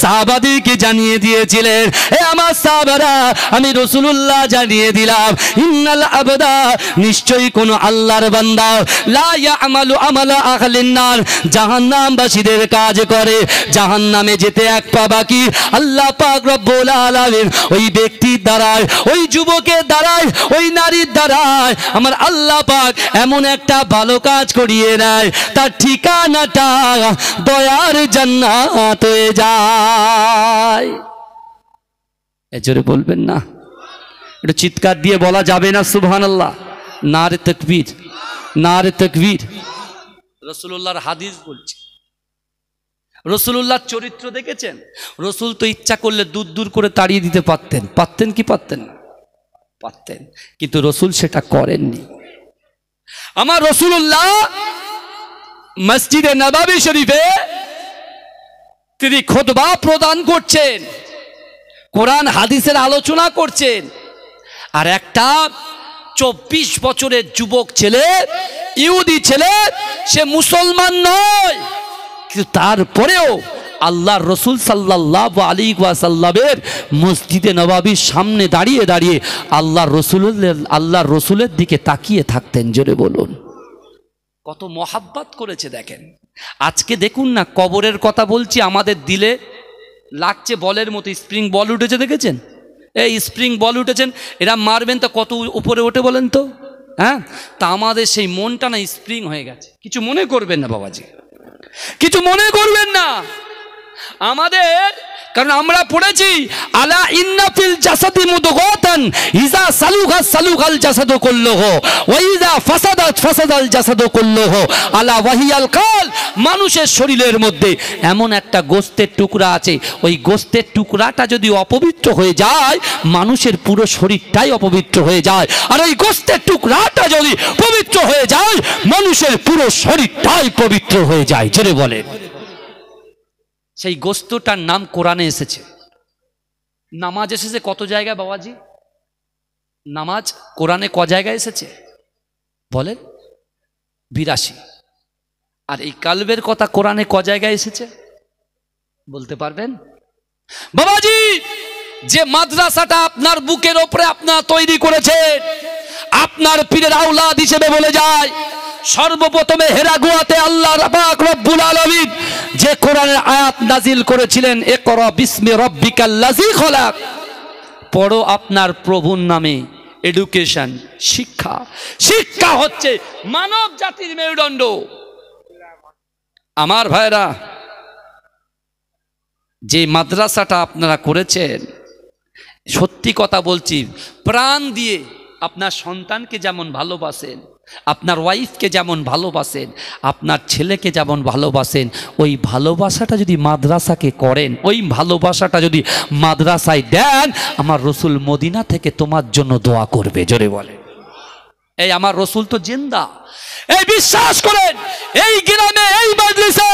সাহাবাদেরকে জানিয়ে দিয়েছিলেন, এ আমার সাহাবারা, আমি রাসূলুল্লাহ জানিয়ে দিলাম, ইন্নাল আবদা, নিশ্চয়ই কোন আল্লাহর বান্দা, লা ইয়ামালু আমালা আহলিন নার, জাহান্নামবাসীদের কাজ করে, জাহান্নামে যেতে এক পা বাকি। আল্লাহ পাক রব্বুল আলামিন ওই ব্যক্তির দ্বারায়, ওই যুবকের দ্বারায়, ওই নারীর দ্বারায় আমার আল্লাহ পাক এমন একটা ভালো কাজ করিয়ে নেয়, তার ঠিকানাটা দয়ার জান্নাত হয়ে যায়। এজোরে বলবেন না? একটু চিৎকার দিয়ে বলা যাবে না সুবহানাল্লাহ? নারে তাকবীর, নারে তাকবীর। রাসূলুল্লাহর হাদিস বলছে, রাসূলুল্লাহর চরিত্র দেখেছেন? রাসূল তো ইচ্ছা করলে দূর দূর করে তাড়িয়ে দিতে পারতেন, পারতেন কি পারতেন না? পারতেন, কিন্তু রাসূল সেটা করেননি। আমার রাসূলুল্লাহ মসজিদে নববী শরীফে তিনি খুতবা প্রদান করছেন, কোরআন হাদিসের আলোচনা করছেন, আর একটা 24 বছরের যুবক ছেলে, ইহুদি ছেলে, সে মুসলমান নয়, কিন্তু তারপরেও আল্লাহর রাসূল সাল্লাল্লাহু আলাইহি ওয়াসাল্লামের মসজিদে নববীর সামনে দাঁড়িয়ে দাঁড়িয়ে আল্লাহর রাসূলের দিকে তাকিয়ে থাকতেন। জোরে বলুন, কত মহাব্বত করেছে দেখেন। আজকে দেখুন না, কবরের কথা বলছি, আমাদের দিলে লাগছে বলের মতো, স্প্রিং বল উঠেছে, দেখেছেন? এই স্প্রিং বল উঠেছেন, এরা মারবেন তো কত উপরে ওঠে বলেন তো? হ্যাঁ, তা আমাদের সেই মনটা না স্প্রিং হয়ে গেছে। কিছু মনে করবেন না বাবাজি, কিছু মনে করবেন না আমাদের, কারণ আমরা পড়েছি, আলা ইন্না ফিল জাসাদি মুদগাতান ইযা সালুহা সালুহাল জাসাদু কুল্লুহু ওয়া ইযা ফাসাদা ফাসাদাত ফাসাদাল জাসাদু কুল্লুহু আলা ওয়াহিয়াল কাল। মানুষের শরীরের মধ্যে এমন একটা গোশতের টুকরা আছে, ওই গোশতের টুকরাটা যদি অপবিত্র হয়ে যায় মানুষের পুরো শরীরটাই অপবিত্র হয়ে যায়, আর ওই গোশতের টুকরাটা যদি পবিত্র হয়ে যায় মানুষের পুরো শরীরটাই পবিত্র হয়ে যায়। জোরে বলেন। সেই গোশতটার নাম কোরআনে এসেছে। নামাজ এসেছে কত জায়গায় বাবাজি? নামাজ কোরআনে ক জায়গায় এসেছে বলেন? 82। আর এই কালবের কথা কোরআনে ক জায়গায় এসেছে বলতে পারবেন বাবাজি? যে মাদ্রাসাটা আপনার বুকের ওপরে আপনার তৈরি করেছেন, আপনার পীরের আওলাদ হিসেবে বলে যায়, সর্বপ্রথমে হেরা গুহাতে আল্লাহ পাক রব্বুল আলামিন যে কোরআনের আয়াত নাজিল করেছিলেন, ইকরা বিসমি রাব্বিকাল্লাযী খলাক, পড়ো আপনার প্রভুর নামে। এডুকেশন, শিক্ষা। শিক্ষা হচ্ছে মানব জাতির মেরুদণ্ড। আমার ভাইরা, যে মাদ্রাসাটা আপনারা করেছেন, সত্যি কথা বলছি, প্রাণ দিয়ে আপনার সন্তানকে যেমন ভালোবাসেন, আপনার ওয়াইফকে যেমন ভালোবাসেন, আপনার ছেলেকে যেমন ভালোবাসেন, ওই ভালোবাসাটা যদি মাদ্রাসাকে করেন, ওই ভালোবাসাটা যদি মাদ্রাসায় দেন, আমার রসুল মদিনা থেকে তোমার জন্য দোয়া করবে। জোরে বলে। এই আমার রসুল তো জিন্দা। এই বিশ্বাস করেন, এই গ্রামে এই মজলিসে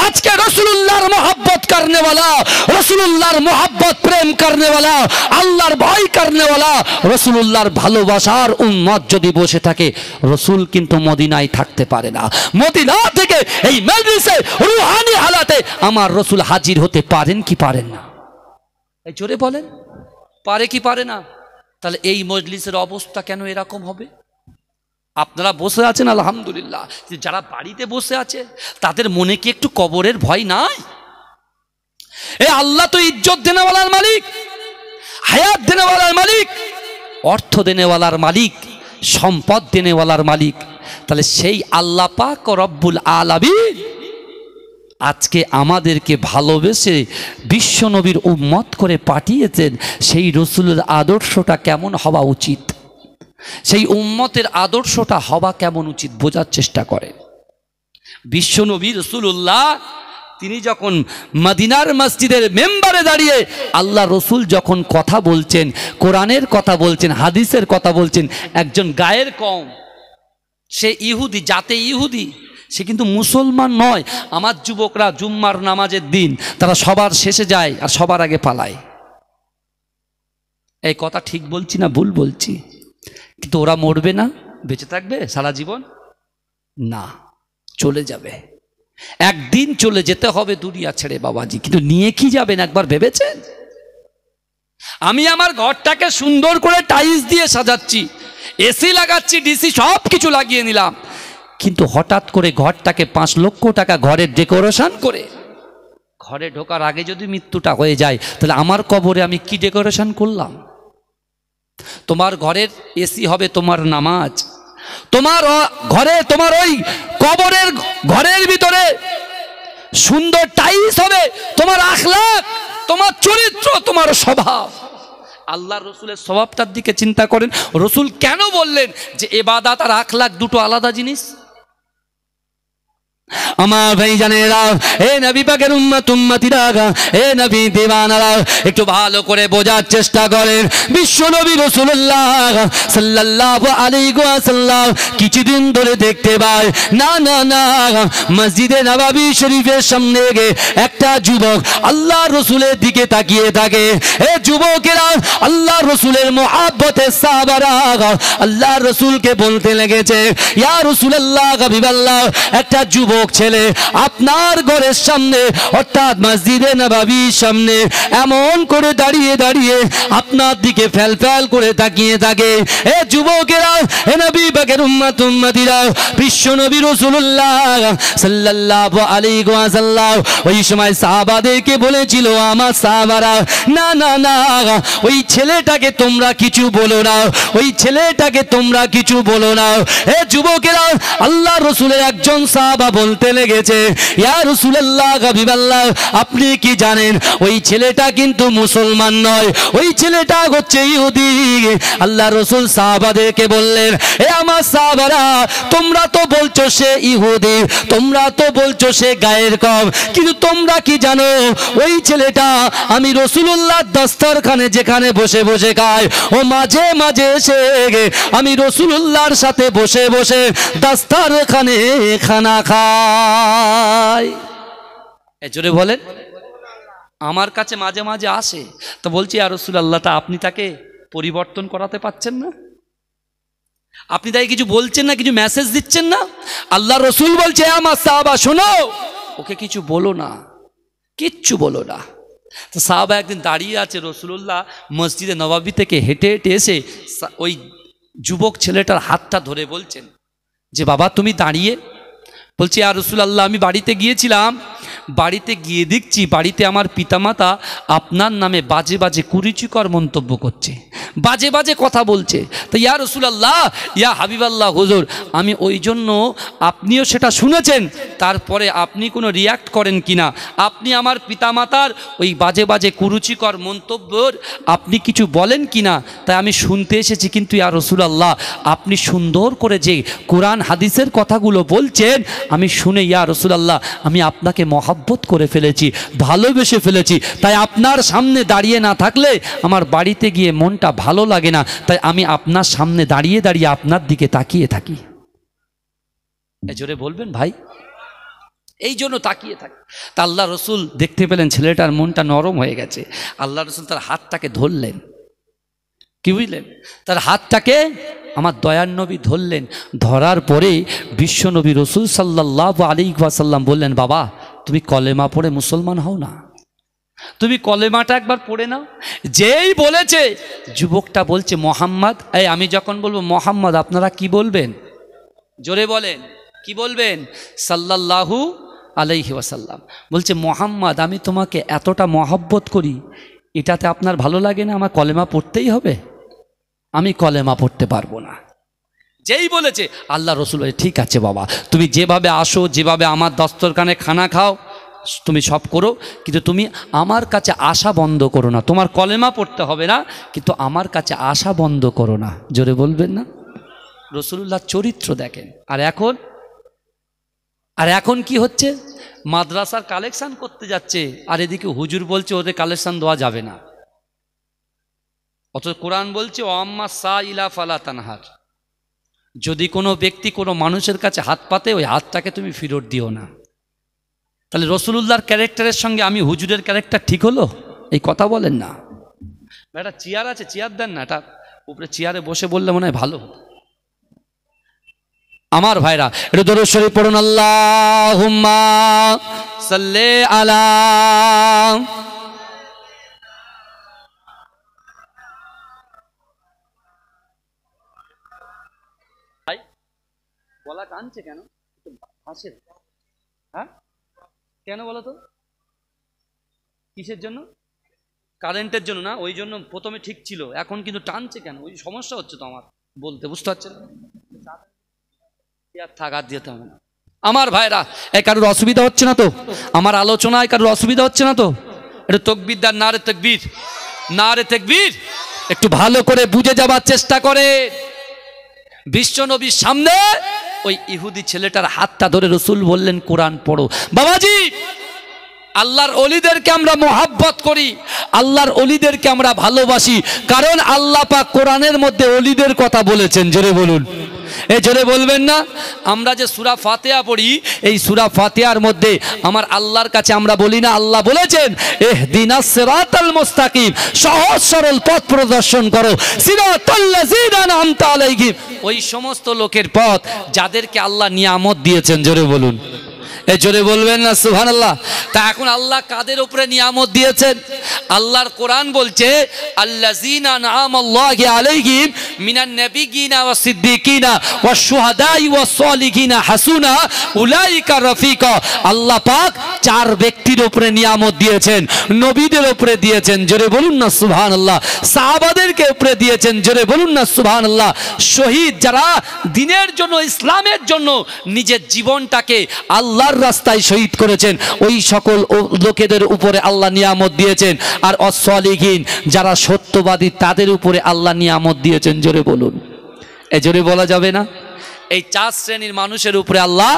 আজকে রসুলুল্লাহর মোহাব্বত করনে वाला, রসুলুল্লাহর মোহাব্বত প্রেম করনে वाला, আল্লাহর ভয় করনে वाला, রসুলুল্লাহর ভালোবাসার উম্মত যদি বসে থাকে, রসুল কিন্তু মদিনায় থাকতে পারে না। মদিনা থেকে এই মজলিসে রূহানি হালাতে আমার রসুল হাজির হতে পারেন কি পারেন না? এই জোরে বলেন, পারে কি পারে না? তাহলে এই মজলিসের অবস্থা কেন এরকম হবে? আপনারা বসে আছেন আলহামদুলিল্লাহ, যারা বাড়িতে বসে আছে তাদের মনে কি একটু কবরের ভয় নাই? এ আল্লাহ তো ইজ্জত দেনেওয়ালার মালিক, হায়াত দেনেওয়ালার মালিক, অর্থ দেনেওয়ালার মালিক, সম্পদ দেনেওয়ালার মালিক। তাহলে সেই আল্লাহ পাক রব্বুল আলামিন আজকে আমাদেরকে ভালোবেসে বিশ্ব নবীর উম্মত করে পাঠিয়েছেন। সেই রসুলের আদর্শটা কেমন হওয়া উচিত, সেই উম্মতের আদর্শটা হওয়া কেমন উচিত বোঝার চেষ্টা করেন। বিশ্বনবী রাসূলুল্লাহ তিনি যখন মদিনার মসজিদের মেম্বারে দাঁড়িয়ে আল্লাহ রসুল যখন কথা বলছেন, কোরআনের কথা বলছেন, হাদিসের কথা বলছেন, একজন গায়ের কম, সে ইহুদি, জাতে ইহুদি, সে কিন্তু মুসলমান নয়। আমার যুবকরা জুম্মার নামাজের দিন তারা সবার শেষে যায় আর সবার আগে পালায়। এই কথা ঠিক বলছি না ভুল বলছি? কিন্তু ওরা মরবে না, বেঁচে থাকবে সারা জীবন? না, চলে যাবে। একদিন চলে যেতে হবে দুনিয়া ছেড়ে বাবাজি, কিন্তু নিয়ে কি যাবেন একবার ভেবেছেন? আমি আমার ঘরটাকে সুন্দর করে টাইলস দিয়ে সাজাচ্ছি, এসি লাগাচ্ছি, ডিসি সব কিছু লাগিয়ে নিলাম, কিন্তু হঠাৎ করে ঘরটাকে 5 লক্ষ টাকা ঘরের ডেকোরেশন করে ঘরে ঢোকার আগে যদি মৃত্যুটা হয়ে যায়, তাহলে আমার কবরে আমি কি ডেকোরেশন করলাম? তোমার ঘরের এসি হবে তোমার নামাজ, তোমার ঘরে, তোমার ওই কবরের ঘরের ভিতরে সুন্দর টাইলস হবে তোমার আখলাক, তোমার চরিত্র, তোমার স্বভাব। আল্লাহ রসুলের স্বভাবটার দিকে চিন্তা করেন। রসুল কেন বললেন যে ইবাদত আর আখলাক দুটো আলাদা জিনিস? আমার ভাই জানেরা, এ নবী পাকের উম্মত উম্মতিরা, এ নবী দিওয়ানারা, একটু ভালো করে বোঝার চেষ্টা করেন। বিশ্ব নবী রাসূলুল্লাহ সাল্লাল্লাহু আলাইহি ওয়াসাল্লাম কিছুদিন ধরে দেখতে পায় না না না মসজিদে নববী শরীফের সামনে গিয়ে একটা যুবক আল্লাহ রসুলের দিকে তাকিয়ে থাকে। এ যুবকেরা আল্লাহ রসুলের মুহাব্বতের সাহাবারা আল্লাহ রসুলকে বলতে লেগেছে, ইয়া রাসূলুল্লাহ হাবিবাল্লাহ, একটা যুবক ছেলে আপনার ঘরের সামনে অর্থাৎ মসজিদে নববীর সামনে এমন করে দাঁড়িয়ে দাঁড়িয়ে আপনার দিকে ফেল ফেল করে তাকিয়ে থাকে। এ যুবকেরা, এ নবী পাকের উম্মত উম্মতিরা, বিশ্ব নবী রাসূলুল্লাহ সাল্লাল্লাহু আলাইহি ওয়াসাল্লাম ওই সময় সাহাবাদেরকে বলেছিল, আমার সাহাবারা, না না না ওই ছেলেটাকে তোমরা কিছু বলো না, ওই ছেলেটাকে তোমরা কিছু বলো না। এ যুবকেরা, আল্লাহ রসুলের একজন সাহাবা বলতে লেগেছে, ইয়া রাসূলুল্লাহ হাবিবাল্লাহ, আপনি কি জানেন ওই ছেলেটা কিন্তু মুসলমান নয়, ওই ছেলেটা হচ্ছে ইহুদি। আল্লাহ রাসূল সাহাবাদেরকে বললেন, এ আমার সাহাবারা, তোমরা তো বলছো সে ইহুদি, তোমরা তো বলছো সে গায়ের কম, কিন্তু তোমরা কি জানো ওই ছেলেটা আমি রাসূলুল্লাহ দস্তরখানে যেখানে বসে বসে খায়, ও মাঝে মাঝে এসে আমি রাসূলুল্লাহর সাথে বসে বসে দস্তরখানে খানা খায়। এ জোরে বলেন। আমার কাছে মাঝে মাঝে আসে, তো বলছি ইয়া রাসূলুল্লাহ, তা আপনি তাকে পরিবর্তন করাতে পারছেন না? আপনি তাই কিছু বলছেন না, কিছু মেসেজ দিচ্ছেন না? আল্লাহ রসুল বলছে, আমার সাহাবা শোনো, ওকে কিছু বলো না, কিচ্ছু বলো না। তো সাহাবা একদিন দাঁড়িয়ে আছে, রাসূলুল্লাহ মসজিদে নববী থেকে হেঁটে হেঁটে এসে ওই যুবক ছেলেটার হাতটা ধরে বলছেন যে, বাবা তুমি দাঁড়িয়ে। বলছি, ইয়া রাসূলুল্লাহ, আমি বাড়িতে গিয়েছিলাম, বাড়িতে গিয়ে দেখছি বাড়িতে আমার পিতামাতা আপনার নামে বাজে বাজে কুরুচিকর মন্তব্য করছে, বাজে বাজে কথা বলছে। তো ইয়া রাসূলুল্লাহ, ইয়া হাবিবাল্লাহ হুজুর, আমি ওই জন্য, আপনিও সেটা শুনেছেন, তারপরে আপনি কোনো রিয়াক্ট করেন কিনা, আপনি আমার পিতামাতার ওই বাজে বাজে কুরুচিকর মন্তব্যর আপনি কিছু বলেন কিনা, তাই আমি শুনতে এসেছি। কিন্তু ইয়া রাসূলুল্লাহ, আপনি সুন্দর করে যে কোরআন হাদিসের কথাগুলো বলছেন, আমি শুনে ইয়া রাসূলুল্লাহ আমি আপনাকে মহব্বত করে ফেলেছি, ভালোবেসে ফেলেছি, তাই আপনার সামনে দাঁড়িয়ে না থাকলে আমার বাড়িতে গিয়ে মনটা ভালো লাগে না, তাই আমি আপনার সামনে দাঁড়িয়ে দাঁড়িয়ে আপনার দিকে তাকিয়ে থাকি। এই জোরে বলবেন ভাই, এই জন্য তাকিয়ে থাকি। তা আল্লাহ রসুল দেখতে পেলেন ছেলেটার মনটা নরম হয়ে গেছে, আল্লাহ রসুল তার হাতটাকে ধরলেন, কি বুঝলেন, তার হাতটাকে আমার দয়ার নবী ধরলেন। ধরার পরে বিশ্ব নবী রসুল সাল্লাল্লাহু আলাইহি ওয়াসাল্লাম বললেন, বাবা তুমি কলেমা পড়ে মুসলমান হও না, তুমি কলেমাটা একবার পড়ে নাও। যেই বলেছে, যুবকটা বলছে মোহাম্মদ, এই আমি যখন বলবো মোহাম্মদ, আপনারা কি বলবেন? জোরে বলেন, কি বলবেন? সাল্লাল্লাহু আলাইহি ওয়াসাল্লাম। বলছে, মোহাম্মদ আমি তোমাকে এতটা মহব্বত করি, এটাতে আপনার ভালো লাগে না আমার কলেমা পড়তেই হবে? আমি কলেমা পড়তে পারবো না। যেই বলেছে, আল্লাহ রসুল বলে, ঠিক আছে বাবা, তুমি যেভাবে আসো, যেভাবে আমার দস্তরখানে খানা খাও, তুমি সব করো, কিন্তু তুমি আমার কাছে আসা বন্ধ করো না। তোমার কলেমা পড়তে হবে না, কিন্তু আমার কাছে আসা বন্ধ করো না। জোরে বলবেন না? রাসূলুল্লাহর চরিত্র দেখেন। আর এখন কি হচ্ছে? মাদ্রাসার কালেকশন করতে যাচ্ছে, আর এদিকে হুজুর বলছে ওদের কালেকশন দেওয়া যাবে না। অথচ কোরআন বলছে, ওয়াম্মা সাইলা ফালা তানহার, যদি কোনো ব্যক্তি কোনো মানুষের কাছে হাত পাতে, ওই হাতটাকে তুমি ফেরত দিও না। তাহলে রাসূলুল্লাহর ক্যারেক্টারের সঙ্গে আমি হুজুরের ক্যারেক্টার ঠিক হলো? এই কথা বলেন না। একটা চেয়ার আছে, চেয়ার দেন না, এটা উপরে চেয়ারে বসে বললে মনে হয় ভালো হতো। আমার ভাইরা, এটা দরুদ শরীফ পড়ুন, আল্লাহুম্মা সাল্লি আলা। ভাই গলা টানছে কেন? হাসে, হ্যাঁ কেন বলো তো? কিসের জন্য? কারেন্টের জন্য না? ওই জন্য প্রথমে ঠিক ছিল, এখন কিন্তু টানছে কেন? ওই সমস্যা হচ্ছে তো আমার বলতে, বুঝতে পারছেন? থাকার দিতে হবে না। আমার ভাইরা, এই কারোর অসুবিধা হচ্ছে না তো? আমার আলোচনায় কারোর অসুবিধা হচ্ছে না তো? এটা তাকবীর দান, নারে তাকবীর, নারে তাকবীর। একটু ভালো করে বুঝে যাবার চেষ্টা করে। বিশ্ব নবীর সামনে ওই ইহুদি ছেলেটার হাতটা ধরে রসুল বললেন, কোরআন পড়ো। বাবাজি, আল্লাহর ওলিদেরকে আমরা মহাব্বত করি, আল্লাহর ওলিদেরকে আমরা ভালোবাসি, কারণ আল্লাহ পাক কোরআনের মধ্যে ওলিদের কথা বলেছেন। জোরে বলুন, এই জোরে বলবেন না? আমরা যে সূরা ফাতিহা পড়ি, এই সূরা ফাতিহার মধ্যে আমার আল্লাহর কাছে আমরা বলি না, আল্লাহ বলেছেন ইহদিনাস সিরাতাল মুস্তাকিম, সহজ সরল পথ প্রদর্শন করো, সিরাতাল্লাযিনা আন'আমতা আলাইহিম, ওই সমস্ত লোকের পথ যাদেরকে আল্লাহ নিয়ামত দিয়েছেন। জোরে বলুন, এই জোরে বলবেন না সুবহানাল্লাহ? তা এখন আল্লাহ কাদের উপরে নিয়ামত দিয়েছেন? আল্লাহর কোরআন বলছে, আল্লাযীনা আন'আমাল্লাহু আলাইহিম মিনান নাবিয়্যিনা ওয়াস সিদ্দীকিনা ওয়াশ শুহাদাই ওয়াস সালিহিনা হাসুনা উলাইকা রাফিকা। আল্লাহ পাক চার ব্যক্তির উপরে নিয়ামত দিয়েছেন, নবীদের উপরে দিয়েছেন, জোরে বলুন না সুবহানাল্লাহ। সাহাবাদেরকে উপরে দিয়েছেন, জোরে বলুন না সুবহানাল্লাহ। শহীদ যারা দ্বীনের জন্য, ইসলামের জন্য নিজের জীবনটাকে আল্লাহর রাস্তায় শহীদ করেছেন, ওই সকল লোকেদের উপরে আল্লাহ নিয়ামত দিয়েছেন। আর অসলিহীন যারা সত্যবাদী তাদের উপরে আল্লাহ নিয়ামত দিয়েছেন, জোরে বলুন। এ জোরে বলা যাবে না? এই চার শ্রেণীর মানুষের উপরে আল্লাহ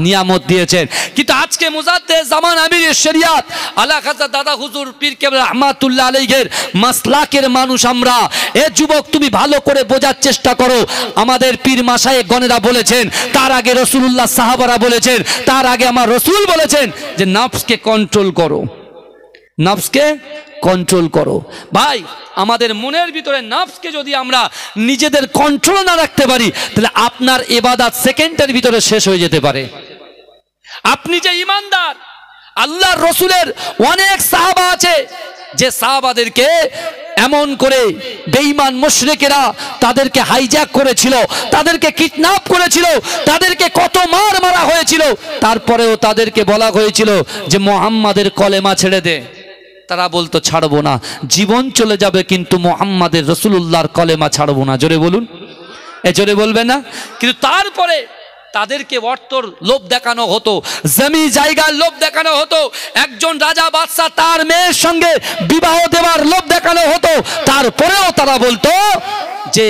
নিয়ামত দিয়েছেন। কিন্তু আজকে মুজাদ্দেদ জামান আমির শরিয়াত আলা খাজা দাদা হুজুর পীর কেবলা রহমাতুল্লাহ আলাইহির মাসলাকের মানুষ আমরা। এ যুবক, তুমি ভালো করে বোঝার চেষ্টা করো। আমাদের পীর মাশায়েখ গণেরা বলেছেন, তার আগে রাসূলুল্লাহ সাহাবারা বলেছেন, তার আগে আমার রাসূল বলেছেন যে নফসকে কন্ট্রোল করো, নফসকে কন্ট্রোল করো। ভাই, আমাদের মনের ভিতরে নফসকে যদি আমরা নিজেদের কন্ট্রোল না রাখতে পারি, তাহলে আপনার ইবাদত সেকেন্ডের ভিতরে শেষ হয়ে যেতে পারে। আপনি যে ঈমানদার, আল্লাহর রাসূলের অনেক সাহাবা আছে যে সাহাবাদেরকে এমন করে বেঈমান মুশরিকেরা তাদেরকে হাইজ্যাক করেছিল, তাদেরকে কিডন্যাপ করেছিল, তাদেরকে কত মার মারা হয়েছিল, তারপরেও তাদেরকে বলা হয়েছিল যে মুহাম্মাদের কলেমা ছেড়ে দে। তারা বলতো ছাড়বো না, জীবন চলে যাবে কিন্তু মুহাম্মাদের রাসূলুল্লাহর কলেমা ছাড়বো না। জোরে বলুন, এ জোরে বলবে না? কিন্তু তারপরে তাদেরকে অর্থর লোভ দেখানো হতো, জমি জায়গার লোভ দেখানো হতো, একজন রাজা বাদশা তার মেয়ের সঙ্গে বিবাহ দেওয়ার লোভ দেখানো হতো। তারপরেও তারা বলতো যে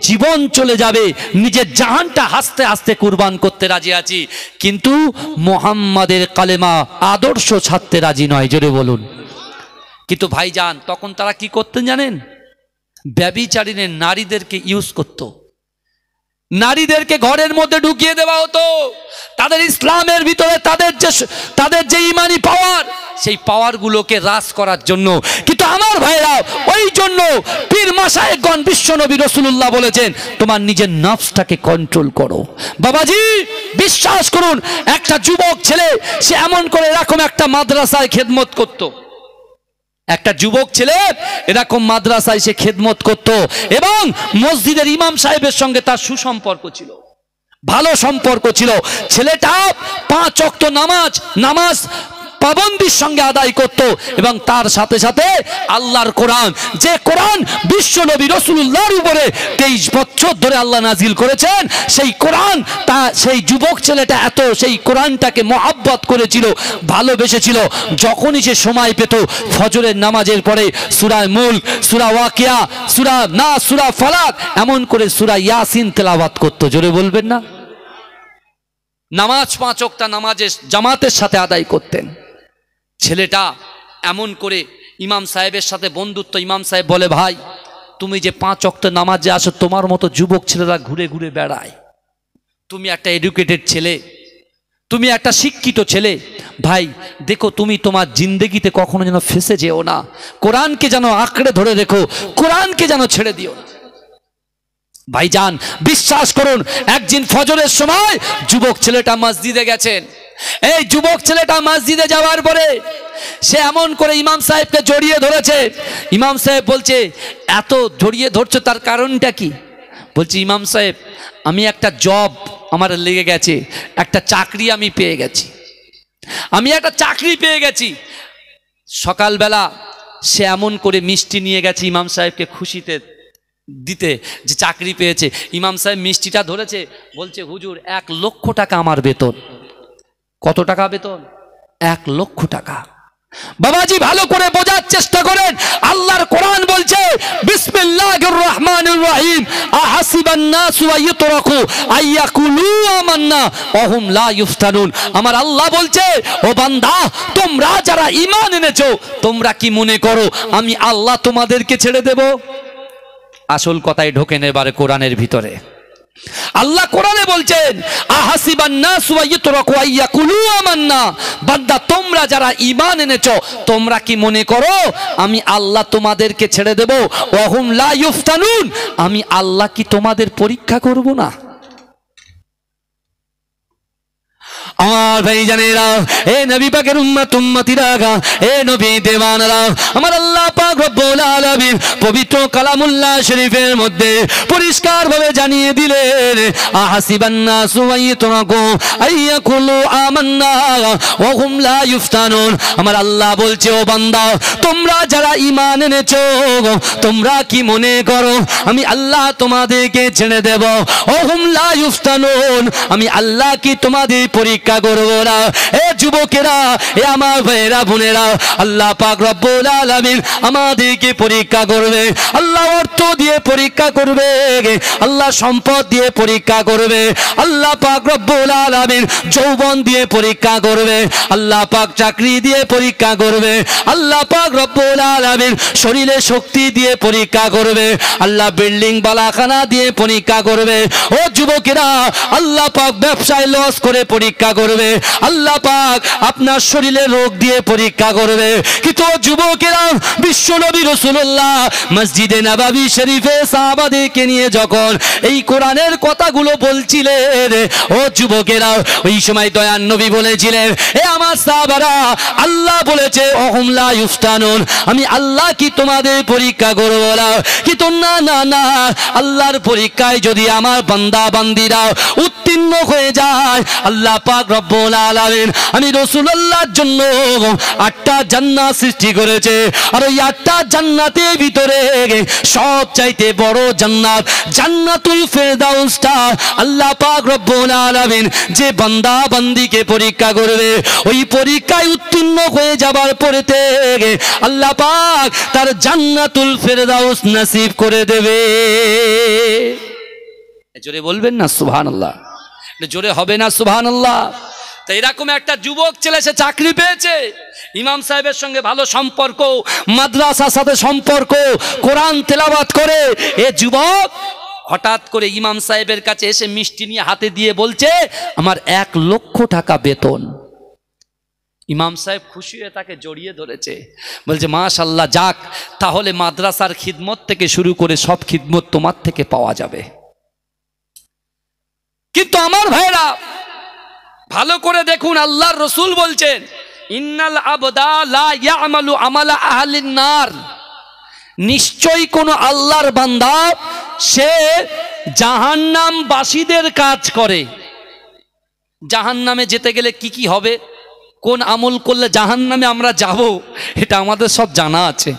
জীবন চলে যাবে, নিজের জাহানটা হাসতে হাসতে কুরবান করতে রাজি আছি, কিন্তু মুহাম্মাদের কালেমা আদর্শ ছাড়তে রাজি নয়। জোরে বলুন। কিন্তু ভাইজান, তখন তারা কি করতেন জানেন? ব্যভিচারিণী নারীদেরকে ইউজ করত, নারীদেরকে ঘরের মধ্যে ঢুকিয়ে দেওয়া হতো, তাদের ইসলামের ভিতরে তাদের যে ইমানি পাওয়ার, সেই পাওয়ারগুলোকে হ্রাস করার জন্য। কিন্তু আমার ভাইরা, ওই জন্য পীর মাশায়েখগণ বিশ্বনবী রাসূলুল্লাহ বলেছেন, তোমার নিজের নফসটাকে কন্ট্রোল করো। বাবাজি, বিশ্বাস করুন, একটা যুবক ছেলে সে এমন করে এরকম একটা মাদ্রাসায় খেদমত করত, একটা যুবক ছেলে এরকম মাদ্রাসায় সে খেদমত করত, এবং মসজিদের ইমাম সাহেবের সঙ্গে তার সুসম্পর্ক ছিল, ভালো সম্পর্ক ছিল। ছেলেটা 5 ওয়াক্ত নামাজ পাবন্দির সঙ্গে আদায় করত, এবং তার সাথে সাথে আল্লাহর কোরআন, যে কোরআন বিশ্বনবী রাসূলুল্লাহর উপরে 23 বছর ধরে আল্লাহ নাজিল করেছেন, সেই কোরআন সেই যুবক ছেলেটা এত সেই কোরআনটাকে মহব্বত করেছিল, ভালোবেসেছিল। যখনই সে সময় পেত ফজরের নামাজের পরে সূরা মুলক, সূরা ওয়াকিয়া, সূরা নাস, সূরা ফালাক, এমন করে সূরা ইয়াসিন তেলাওয়াত করত। জোরে বলবেন না? নামাজ 5 ওয়াক্ত নামাজের জামাতের সাথে আদায় করতেন। ছেলেটা এমন করে ইমাম সাহেবের সাথে বন্ধুত্ব। ইমাম সাহেব বলে, ভাই, তুমি যে 5 ওয়াক্ত নামাজে আসো, তোমার মতো যুবক ছেলেরা ঘুরে ঘুরে বেড়ায়, তুমি একটা এডুকেটেড ছেলে, তুমি একটা শিক্ষিত ছেলে, ভাই দেখো তুমি তোমার জিন্দেগিতে কখনো যেন ফেসে যেও না, কোরআনকে যেন আঁকড়ে ধরে রেখো, কোরআনকে যেন ছেড়ে দিও না। ভাইজান, বিশ্বাস করুন, একদিন ফজরের সময় যুবক ছেলেটা মসজিদে গেছেন। এই যুবক ছেলেটা মসজিদে যাওয়ার পরে সে এমন করে ইমাম সাহেবকে জড়িয়ে ধরেছে। ইমাম সাহেব বলছে, এত জড়িয়ে ধরছো, তার কারণটা কি? বলছি, ইমাম সাহেব, আমি একটা জব আমার লেগে গেছে, একটা চাকরি আমি পেয়ে গেছি, আমি একটা চাকরি পেয়ে গেছি। সকালবেলা সে এমন করে মিষ্টি নিয়ে গেছে ইমাম সাহেবকে খুশিতে দিতে যে চাকরি পেয়েছে। ইমাম সাহেব মিষ্টিটা ধরেছে, বলছে, হুজুর 1 লক্ষ টাকা আমার বেতন। কত টাকা বেতন? 1 লক্ষ টাকা। বাবাজি, ভালো করে বোঝার চেষ্টা করেন। আল্লাহর কোরআন বলছে, বিসমিল্লাহির রহমানির রহিম, আহাসিবান নাসু আইয়ুতরাকু আইয়াকুলু আমান্না ওয়া হুম লা ইফতানুন। আমার আল্লাহ বলছে, ও বান্দা, তোমরা যারা ঈমান এনেছো, তোমরা কি মনে করো আমি আল্লাহ তোমাদেরকে ছেড়ে দেব? আসল কথাই ঢোকেন এবারে কোরআনের ভিতরে। আল্লাহ কোরআনে বলছেন, আহাসিবান নাসু আইয়ুতরাকু আইয়াকুলু আমান্না। বান্দা, তোমরা যারা ঈমান এনেছো, তোমরা কি মনে করো আমি আল্লাহ তোমাদেরকে ছেড়ে দেব? ওয়া হুম লা ইফতানুন, আমি আল্লাহ কি তোমাদের পরীক্ষা করব না? আমার ভাই জানেরা, এ নবী পাকের উম্মত উম্মতিরা, এ নবী দেওয়ানারা, আমার আল্লাহ পাক রব্বুল আলামিন পবিত্র কালামুল্লাহ শরীফের মধ্যে পরিষ্কার ভাবে জানিয়ে দিলেন, আহাসিবান নাসু আইয়ুতরাকু আইয়াকুলু আমান্না ওয়া হুম লা ইফতানুন। আমার আল্লাহ বলছে, ও বান্দা, তোমরা যারা ঈমান এনেছো তোমরা কি মনে করো আমি আল্লাহ তোমাদেরকে ছেড়ে দেব? ওয়া হুম লা ইফতানুন, আমি আল্লাহ কি তোমাদের পরীক্ষা করব না? এ যুবকেরা, এ আমার ভাইয়েরা বোনেরা, আল্লাহ পাক রব্বুল আলামিন আমাদেরকে পরীক্ষা করবে। আল্লাহ অর্থ দিয়ে পরীক্ষা করবে, আল্লাহ সম্পদ দিয়ে পরীক্ষা করবে, আল্লাহ পাক রব্বুল আলামিন যৌবন দিয়ে পরীক্ষা করবে, আল্লাহ পাক চাকরি দিয়ে পরীক্ষা করবে, আল্লাহ পাক রব্বুল আলামিন শরীরে শক্তি দিয়ে পরীক্ষা করবে, আল্লাহ বিল্ডিং বালাখানা দিয়ে পরীক্ষা করবে। ও যুবকেরা, আল্লাহ পাক ব্যবসায় লস করে পরীক্ষা করবে, আল্লাহ পাক আপনার শরীরে রোগ দিয়ে পরীক্ষা করবে। কিন্তু যুবকেরা, বিশ্ব নবী রাসূলুল্লাহ মসজিদে নববী শরীফে সাহাবাদেরকে নিয়ে যখন এই কোরআনের কথাগুলো বলছিলেন, ও যুবকেরা, ওই সময় দয়ার নবী বলেছিলেন, এ আমার সাহাবারা, আল্লাহ বলেছে ওহুম লা ইফতানুন, আমি আল্লাহ কি তোমাদের পরীক্ষা করব না? কিন্তু না না না, আল্লাহর পরীক্ষায় যদি আমার বান্দা বান্দিরা উত্তীর্ণ হয়ে যায়, আল্লাহ পাক রব্বুল আলামিন আমি রাসূলুল্লাহর জন্য 8টা জান্নাত সৃষ্টি করেছে। আর ওই 8টা জান্নাতের ভিতরে সব চাইতে বড় জান্নাত জান্নাতুল ফেরদাউসটা আল্লাহ পাক রব্বুল আলামিন যে বান্দা বান্দিকে পরীক্ষা করবে, ওই পরীক্ষায় উত্তীর্ণ হয়ে যাবার পরেতে আল্লাহ পাক তার জান্নাতুল ফেরদাউস নসিব করে দেবে। জোরে বলবেন না সুবহানাল্লাহ? জোরে হবে না সুবহানাল্লাহ? তো এরকম একটা যুবক ছেলে, সে চাকরি পেয়েছে, ইমাম সাহেবের সঙ্গে ভালো সম্পর্ক, মাদ্রাসার সাথে সম্পর্ক, কোরআন তেলাওয়াত করে। এ যুবক হঠাৎ করে ইমাম সাহেবের কাছে এসে মিষ্টি নিয়ে হাতে দিয়ে বলছে, আমার 1 লক্ষ টাকা বেতন। ইমাম সাহেব খুশি হয়ে তাকে জড়িয়ে ধরেছে, বলছে মাশাআল্লাহ, যাক, তাহলে মাদ্রাসার খিদমত থেকে শুরু করে সব খিদমত তোমার থেকে পাওয়া যাবে। কিন্তু আমার ভাইরা, ভালো করে দেখুন, আল্লাহর রাসূল বলছেন, ইন্নাল আবদা লা ইয়ামালু আমালা আহলিন নার, নিশ্চয়ই কোন আল্লাহর বান্দা সে জাহান্নামবাসীদের কাজ করে। জাহান্নামে যেতে গেলে কি কি হবে, কোন আমল করলে জাহান্নামে আমরা যাব, এটা আমাদের সব জানা আছে।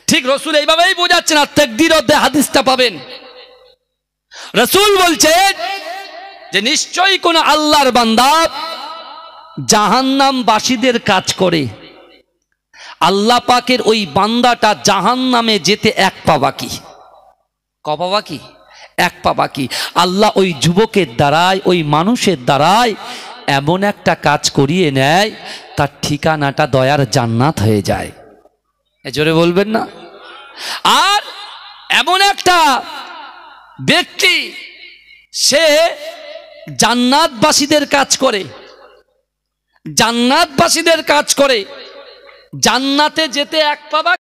ঠিক রাসূল এইভাবেই বোঝাচ্ছেন, আর তাকদীর অধ্যায়ে হাদিসটা পাবেন। রাসূল বলছেন যে নিশ্চয়ই কোন আল্লাহর বান্দা জাহান্নামবাসীদের কাজ করে, আল্লাহ পাকের ওই বান্দাটা জাহান্নামে যেতে 1 পা বাকি। ক পা বাকি? 1 পা বাকি। আল্লাহ ওই যুবকের দ্বারাই, ওই মানুষের দ্বারাই এমন একটা কাজ করিয়ে নেয়, তার ঠিকানাটা দয়ার জান্নাত হয়ে যায়। জোরে বলবেন না? আর এমন একটা ব্যক্তি, সে জান্নাতবাসীদের কাজ করে, জান্নাতবাসীদের কাজ করে, জান্নাতে যেতে 1 পা